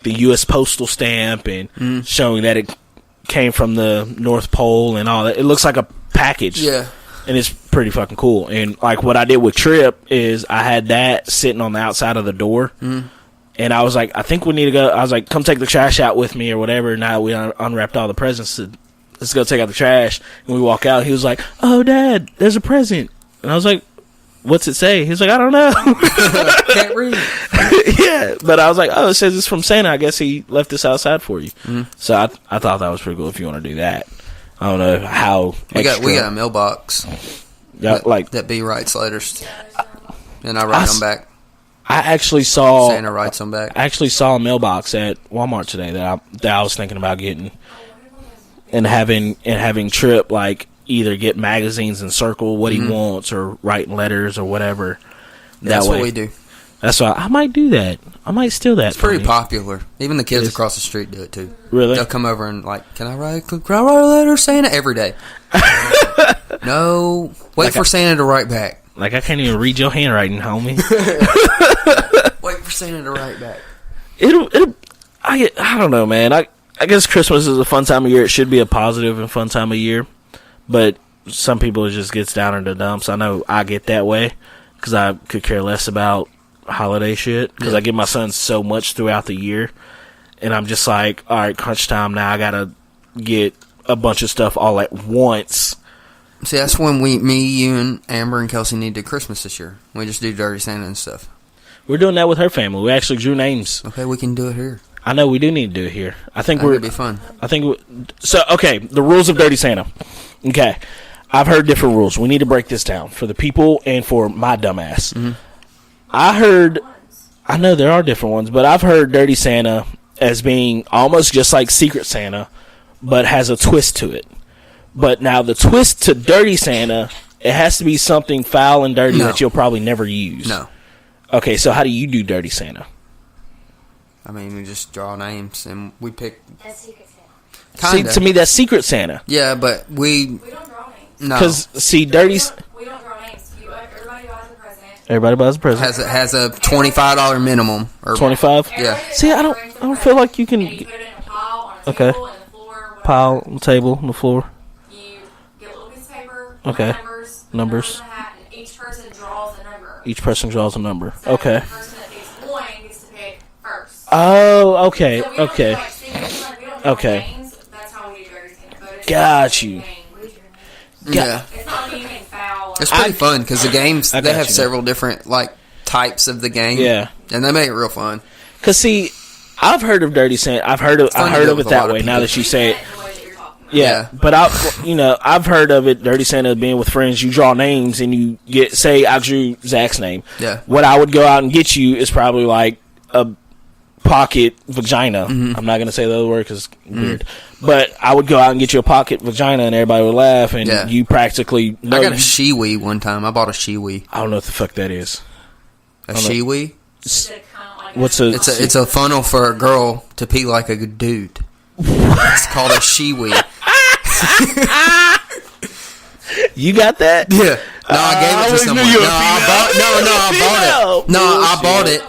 the U.S. postal stamp and showing that it came from the North Pole and all that. It looks like a package. Yeah. And it's pretty fucking cool. And like what I did with Trip is I had that sitting on the outside of the door. And I was like, I think we need to go. I was like, come take the trash out with me or whatever. Now we unwrapped all the presents. Let's go take out the trash. And we walk out. He was like, oh, Dad, there's a present. And I was like, what's it say? He's like, I don't know. Can't read. Yeah, but I was like, oh, it says it's from Santa. I guess he left this outside for you. So I thought that was pretty cool if you want to do that. I don't know how we got a mailbox that B writes letters, and I write them back. I actually saw Santa writes them back. I actually saw a mailbox at Walmart today that I was thinking about getting, and having Trip like either get magazines and circle what he wants or writing letters or whatever. That's what we do. That's why I might do that. I might steal that. It's pretty popular. Even the kids across the street do it too. Really? They'll come over and like, can I write a letter, Santa? Every day. No, wait for Santa to write back. Like I can't even read your handwriting, homie. Wait for Santa to write back. I don't know, man. I guess Christmas is a fun time of year. It should be a positive and fun time of year, but some people it just gets down in the dumps. I know I get that way because I could care less about holiday shit because I give my son so much throughout the year, and I'm just like, all right, crunch time now. I gotta get a bunch of stuff all at once. See, that's when me, you, and Amber and Kelsey need to do Christmas this year. We just do Dirty Santa and stuff. We're doing that with her family. We actually drew names. Okay, we can do it here. I know we do need to do it here. I think it'd be fun. Okay, the rules of Dirty Santa. Okay, I've heard different rules. We need to break this down for the people and for my dumbass. I know there are different ones, but I've heard Dirty Santa as being almost just like Secret Santa, but has a twist to it. But now the twist to Dirty Santa, it has to be something foul and dirty that you'll probably never use. No. Okay, so how do you do Dirty Santa? I mean, we just draw names and we pick. That's Secret Santa. See, to me, that's Secret Santa. Yeah, but we don't draw names. No. Because, see, Dirty... We don't draw names. Everybody buys a present. Everybody buys a present. Has a $25 minimum. Or 25? Yeah. See, I don't feel like you can... And you put it in a pile on a Okay. table, on the floor, whatever. Pile on the table, on the floor. You get a little piece of paper, Okay. numbers, in a hat, and each person draws a number. Each person draws a number. So Okay. the person that gets one gets to pick first. Oh, okay, So we don't okay. do, like, secrets, like, we don't draw Okay. names. That's how we do Dirty Santa. But it's Got you. Yeah. It's not anything foul. It's pretty fun because the games, I they got have you. several different like types of the game. Yeah. And they make it real fun. Because, see, I've heard of Dirty Santa. I've heard of it that way now that you say it. Yeah, but I've heard of it, Dirty Santa, being with friends. You draw names and you say I drew Zach's name. Yeah. What I would go out and get you is probably like a pocket vagina. I'm not going to say the other word because it's weird. But I would go out and get you a pocket vagina and everybody would laugh and you practically know. I got a shiwi one time. I bought a shiwi. I don't know what the fuck that is. A shiwi? What's a... It's a funnel for a girl to pee like a dude. It's called a shiwi. You got that? Yeah. No, I gave it to someone.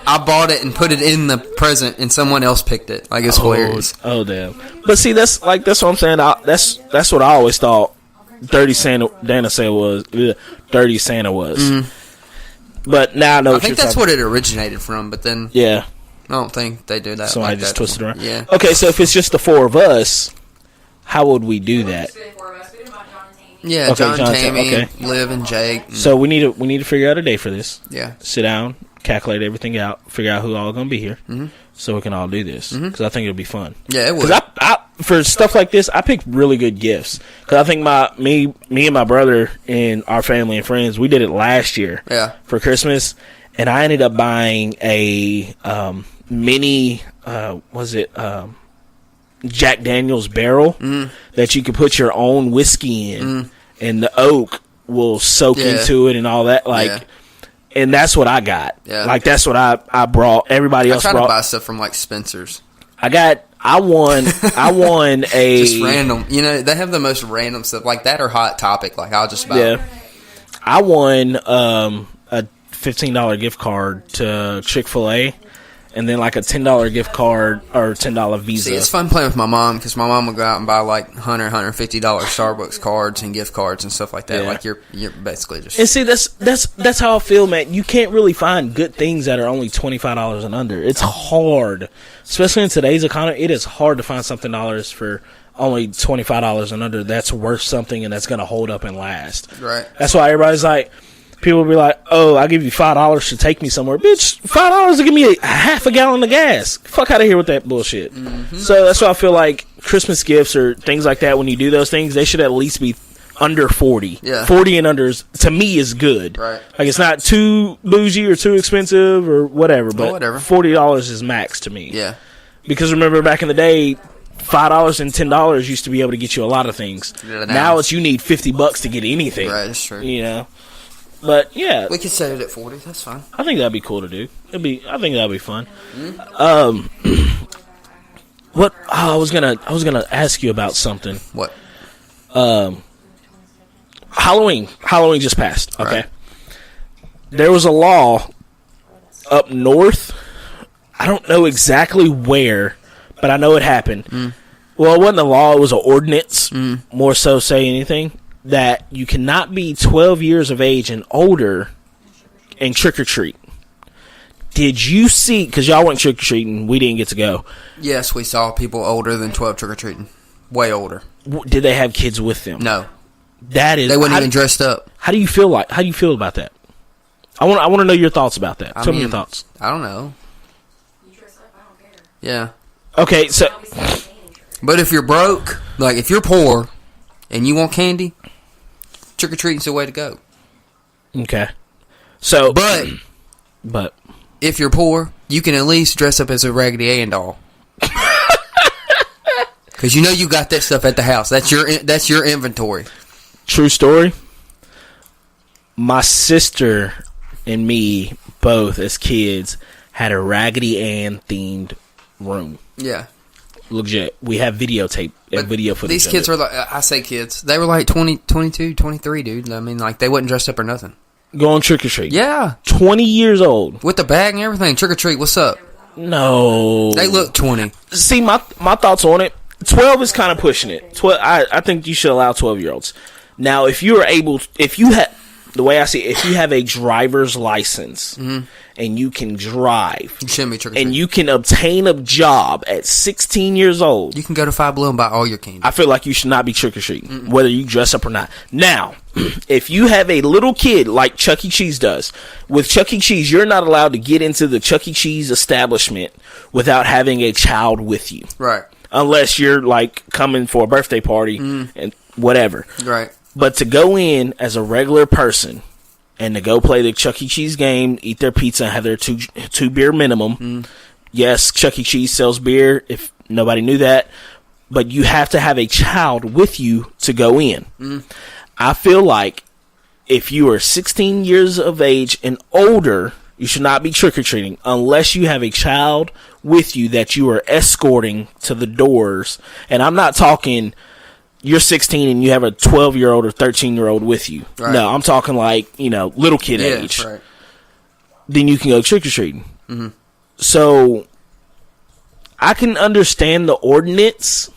I bought it and put it in the present, and someone else picked it. Like, it's hilarious. Oh, damn. But see, that's what I'm saying. That's what I always thought Dirty Santa was. Dirty Santa was. But now I know. I think that's what it originated from. But then, yeah, I don't think they do that. So like I just that twisted around. Yeah. Okay, so if it's just the four of us, how would we do that? Yeah, Okay, John, John, Tammy, okay. Liv, and Jake. So we need to figure out a day for this. Yeah. Sit down, calculate everything out, figure out who all going to be here, so we can all do this. Because I think it'll be fun. Yeah, it would. Because I for stuff like this, I pick really good gifts. Because I think me and my brother and our family and friends, we did it last year. Yeah. For Christmas, and I ended up buying a mini. Jack Daniel's barrel that you could put your own whiskey in, and the oak will soak into it and all that. And that's what I got. Yeah. Like that's what I brought. Everybody else I try brought. to buy stuff from like Spencer's. I won a just random. You know, they have the most random stuff like that or Hot Topic. Like I'll just buy. Yeah. I won a $15 gift card to Chick-fil-A. and then like a $10 gift card or $10 Visa. See, it's fun playing with my mom because my mom would go out and buy like $100, $150 Starbucks cards and gift cards and stuff like that. Yeah. Like you're basically just. And see, that's how I feel, man. You can't really find good things that are only $25 and under. It's hard, especially in today's economy. It is hard to find something dollars for only $25 and under that's worth something and that's going to hold up and last. Right. That's why everybody's like, people will be like, oh, I'll give you $5 to take me somewhere. Bitch, $5 to give me a half a gallon of gas. Fuck out of here with that bullshit. Mm-hmm. So that's why I feel like Christmas gifts or things like that, when you do those things, they should at least be under 40. Yeah. 40 and under, to me, is good. Right. Like, it's not too bougie or too expensive or whatever, but whatever. $40 is max to me. Yeah. Because remember, back in the day, $5 and $10 used to be able to get you a lot of things. Now it's you need $50 to get anything. Right, that's true. You know, but yeah, we could set it at 40. That's fine. I think that'd be cool to do. I think that'd be fun. Mm-hmm. What I was gonna ask you about something. What? Halloween just passed. Okay, right. There was a law up north. I don't know exactly where, but I know it happened. Well, it wasn't a law, it was an ordinance, more so say anything, that you cannot be 12 years of age and older and trick-or-treat. Did you see, because y'all went trick-or-treating, we didn't get to go. Yes, we saw people older than 12 trick-or-treating. Way older. Did they have kids with them? No. That is... They weren't even dressed up. How do you feel about that? I want to know your thoughts about that. Tell me your thoughts. I don't know. You dress up, I don't care. Yeah. Okay, so... But if you're broke, like if you're poor and you want candy, trick-or-treating's the way to go. Okay. So... But if you're poor, you can at least dress up as a Raggedy Ann doll. Because you know you got that stuff at the house. That's your inventory. True story. My sister and me, both as kids, had a Raggedy Ann themed room. Yeah. Legit. We have videotape and video footage. These kids were like, I say kids, they were like 20, 22, 23, dude. I mean, like, they wasn't dressed up or nothing. Going trick-or-treat. Yeah. 20 years old. With the bag and everything. Trick-or-treat, what's up? No. They look 20. See, my thoughts on it, 12 is kind of pushing it. 12, I think you should allow 12-year-olds. Now, if you have, the way I see it, if you have a driver's license and you can drive, you shouldn't be trick-or-treating. and you can obtain a job at 16 years old, you can go to Five Below and buy all your candy. I feel like you should not be trick-or-treating, whether you dress up or not. Now, if you have a little kid like Chuck E. Cheese does, with Chuck E. Cheese, you're not allowed to get into the Chuck E. Cheese establishment without having a child with you. Right. Unless you're, like, coming for a birthday party and whatever. Right. But to go in as a regular person and to go play the Chuck E. Cheese game, eat their pizza, and have their two beer minimum. Yes, Chuck E. Cheese sells beer, if nobody knew that. But you have to have a child with you to go in. I feel like if you are 16 years of age and older, you should not be trick-or-treating unless you have a child with you that you are escorting to the doors. And I'm not talking... You're 16 and you have a 12-year-old or 13-year-old with you. Right. No, I'm talking like, little kid age. Right. Then you can go trick-or-treating. So, I can understand the ordinance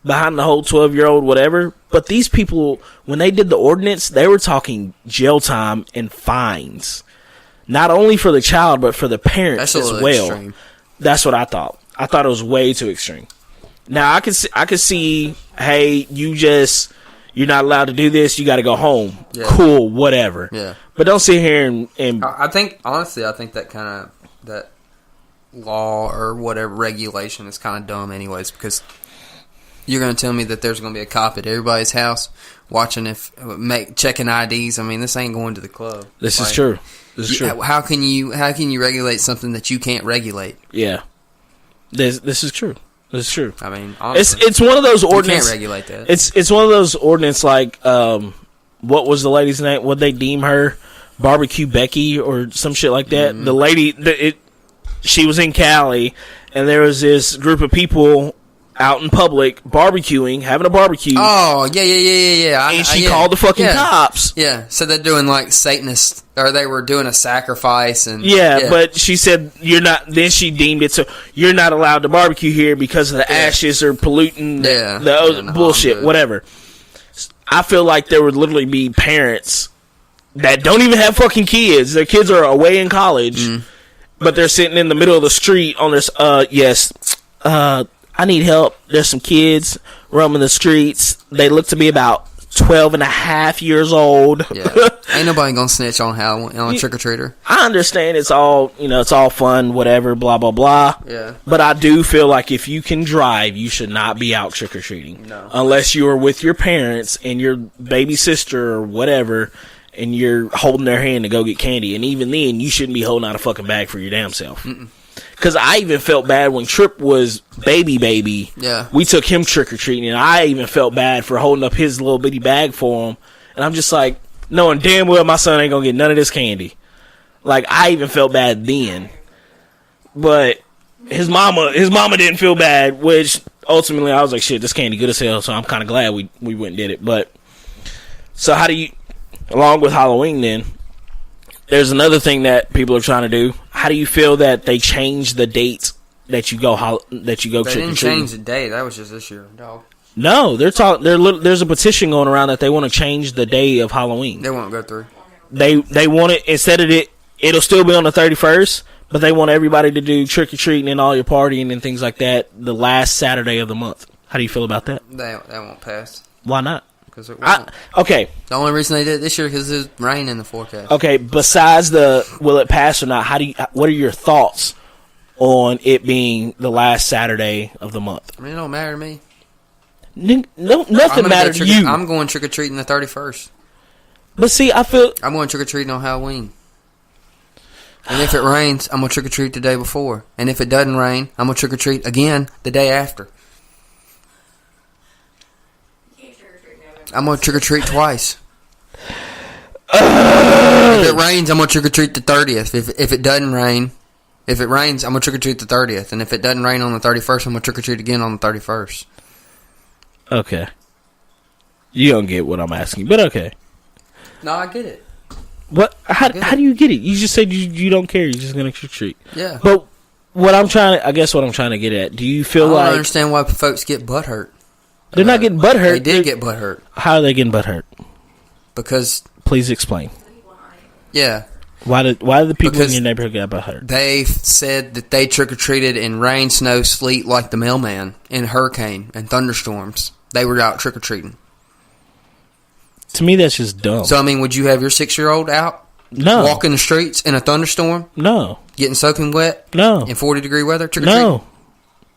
behind the whole 12-year-old whatever, but these people, when they did the ordinance, they were talking jail time and fines. Not only for the child, but for the parents as well. Extreme. That's what I thought. I thought it was way too extreme. Now, I could see, hey, you're not allowed to do this, you got to go home. Yeah. Cool, whatever. Yeah. But don't sit here and I think that that law or whatever regulation is kind of dumb anyways, because you're going to tell me that there's going to be a cop at everybody's house watching checking IDs. I mean, this ain't going to the club. This is true. This is true. How can you regulate something that you can't regulate? Yeah. This is true. That's true. I mean, honestly, it's one of those ordinance. You can't regulate that. It's one of those ordinance like what was the lady's name? What they deem her? Barbecue Becky or some shit like that. The lady, she was in Cali, and there was this group of people out in public barbecuing, having a barbecue. Oh, yeah. And she called the fucking cops. Yeah, so they're doing like Satanist, or they were doing a sacrifice. And yeah, but she said you're not, then she deemed it so you're not allowed to barbecue here because of the ashes or polluting the bullshit, whatever. I feel like there would literally be parents that don't even have fucking kids. Their kids are away in college, but they're sitting in the middle of the street on this, I need help. There's some kids roaming the streets. They look to be about 12 and a half years old. Yeah. Ain't nobody gonna snitch on Halloween, on a trick-or-treater. I understand it's all, it's all fun, whatever, blah, blah, blah. Yeah. But I do feel like if you can drive, you should not be out trick-or-treating. No. Unless you are with your parents and your baby sister or whatever, and you're holding their hand to go get candy. And even then, you shouldn't be holding out a fucking bag for your damn self. Because I even felt bad when Trip was baby. Yeah. We took him trick-or-treating, and I even felt bad for holding up his little bitty bag for him. And I'm just like, knowing damn well my son ain't going to get none of this candy. Like, I even felt bad then. But his mama didn't feel bad, which ultimately I was like, shit, this candy good as hell, so I'm kind of glad we went and did it. But, so how do you, along with Halloween then, there's another thing that people are trying to do. How do you feel that they changed the dates that you go They didn't change the day. That was just this year, dog. No, there's a petition going around that they want to change the day of Halloween. They won't go through. They want it, instead of it'll still be on the 31st, but they want everybody to do trick or treating and all your partying and things like that the last Saturday of the month. How do you feel about that? That won't pass. Why not? Because it won't. Okay. The only reason they did it this year because there's rain in the forecast. Okay. Besides will it pass or not? What are your thoughts on it being the last Saturday of the month? I mean, it don't matter to me. Nothing matters to you. I'm going trick or treating the 31st. But see, I feel I'm going trick or treating on Halloween. And if it rains, I'm going to trick or treat the day before. And if it doesn't rain, I'm going to trick or treat again the day after. I'm going to trick or treat twice. If it rains, I'm going to trick or treat the 30th. If it doesn't rain, if it rains, I'm going to trick or treat the 30th. And if it doesn't rain on the 31st, I'm going to trick or treat again on the 31st. Okay. You don't get what I'm asking, but okay. No, I get it. What? How do you get it? You just said you don't care. You're just gonna trick or treat. Yeah. But what I'm trying to get at. Do you feel I don't understand why folks get butthurt. They're not getting butthurt? They did get butthurt. How are they getting butthurt? Because. Please explain. Yeah. Why did the people in your neighborhood get butthurt? They said that they trick or treated in rain, snow, sleet, like the mailman, in hurricane and thunderstorms. They were out trick or treating. To me, that's just dumb. So, I mean, would you have your 6-year-old out? No. Walking the streets in a thunderstorm? No. Getting soaking wet? No. In 40-degree weather? Trick or no.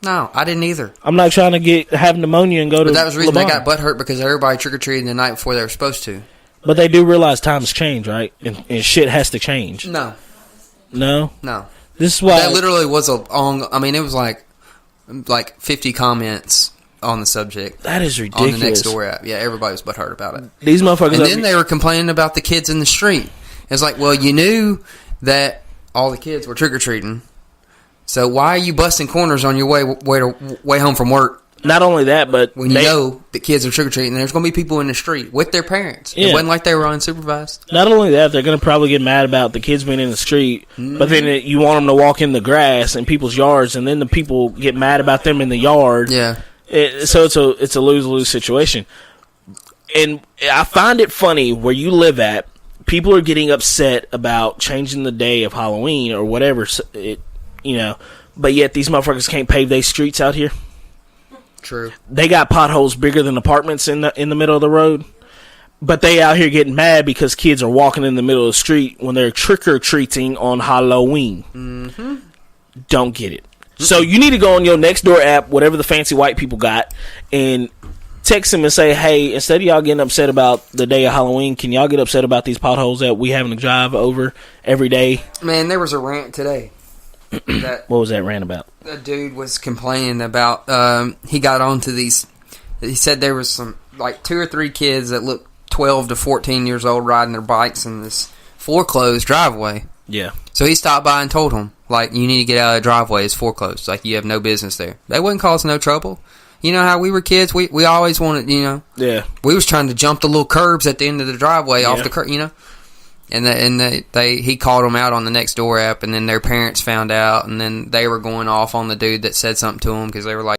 No, I didn't either. I'm not trying to have pneumonia and go to. But that was the reason they got butthurt, because everybody trick or treated the night before they were supposed to. But they do realize times change, right? And shit has to change. No. No? No. This is why. That literally was it was like 50 comments on the subject. That is ridiculous. On the Nextdoor app. Yeah, everybody was butthurt about it. These motherfuckers. And then they were complaining about the kids in the street. It's like, well, you knew that all the kids were trick-or-treating. So why are you busting corners on your way home from work? Not only that, but when you know the kids are trick-or-treating, there's going to be people in the street with their parents. Yeah. It wasn't like they were unsupervised. Not only that, they're going to probably get mad about the kids being in the street, but then you want them to walk in the grass in people's yards, and then the people get mad about them in the yard. Yeah. So it's a lose-lose situation. And I find it funny where you live at, people are getting upset about changing the day of Halloween or whatever, but yet these motherfuckers can't pave their streets out here. True. They got potholes bigger than apartments in the middle of the road, but they out here getting mad because kids are walking in the middle of the street when they're trick-or-treating on Halloween. Mm-hmm. Don't get it. So you need to go on your Nextdoor app, whatever the fancy white people got, and text them and say, hey, instead of y'all getting upset about the day of Halloween, can y'all get upset about these potholes that we having to drive over every day? Man, there was a rant today. What was that rant about? A dude was complaining about, he got onto these, he said there was some, 2 or 3 kids that looked 12 to 14 years old riding their bikes in this foreclosed driveway. Yeah. So he stopped by and told them, you need to get out of the driveway, it's foreclosed. You have no business there. They wouldn't cause no trouble. You know how we were kids? We always wanted, Yeah. we was trying to jump the little curbs at the end of the driveway off the curb, And he called them out on the Nextdoor app, and then their parents found out, and then they were going off on the dude that said something to them because they were like,